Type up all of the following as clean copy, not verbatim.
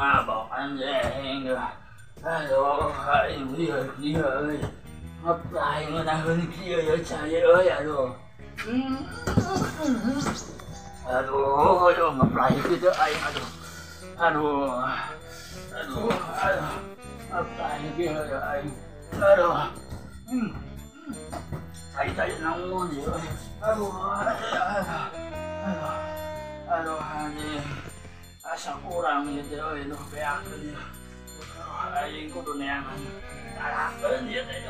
mabok anjing. Aduh, dia ơi. Apply người ta hơn kia vậy trời ơi aduh. Aduh, apply gitu ay aduh. Aduh. Apply kia ay. Aduh. Tay nóng gì ơi. Aduh anjing. Asa kurang gitu ơi, lu beak ini. Anjing kudu neangan. Darahkeun ieu teh.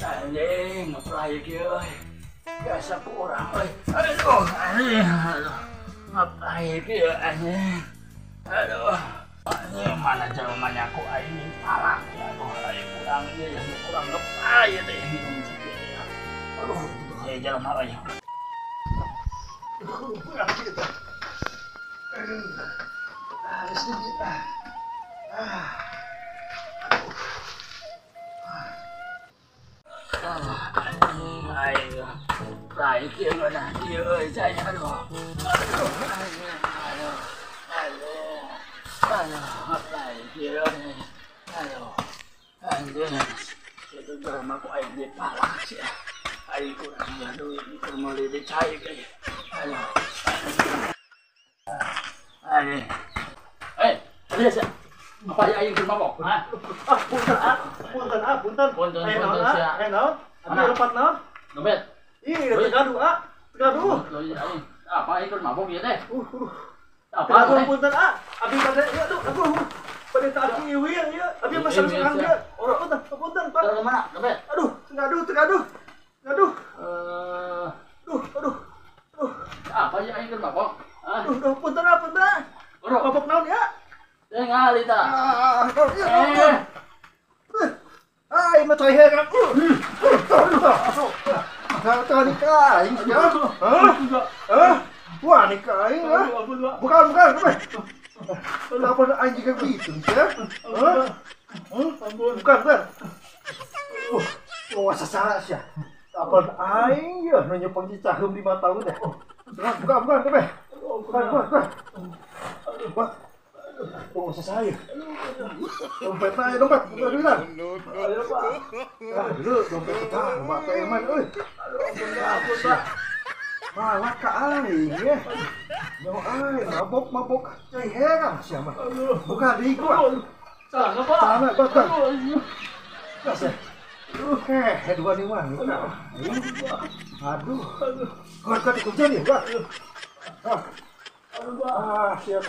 Anjing, apply kia euy. Asa kurang euy. Aduh, apply kia anjing. Aduh. Anjing mana jelema nyaku aing palak ya. Aduh, aing kurang ieu ya, kurang apply teh hidup kieu. Aduh, heuh jelema euy. Kurang kieu teh. Sedikit Lại kia rồi nè, kia ơi chạy aduh. Lại kia ơi. Anjing. Itu drama kok aing di palak sih. Aing kurang ya duit itu mau dicai kayak. Anjing. Lihat sih. Apa ya aing keur mabok? Punten sia. Abi lepat naon? Dompet. Ih, tegaduh. Apa aing keur mabok ieu teh? Apa punten Abi pada ieu aduh. Pada tak kieu ieu. Abi pesan sekarang dia. Punten, Pak. Taruh mana? Dompet. Aduh, tegaduh. Aduh. Apa ya aing keur mabok? Aduh, punten. Mabok naon ya? Ngali ta. Ai mà thầy hè kan. Kau ni kain ya? Wah ni kain ya? Bukan. Kenapa anjing kayak gitu ya? Bukan. Wah sasaran sih. Apa aing ya? Nanya panggil cahum 5 tahun deh. Bukan. Bukan. Oh, saya. Dompet. Bukan duitan. Ayo, Pak. Dulu dompet kita, Pak Eman euy. Aduh, malah ka aing ya. Yo aing mabok cai heran siapa? Bukan di gua. Sana, Pak. Sana, Pak. Kasih. Dua ni mah. Aduh. Kau dikunci nih, Pak. Siap.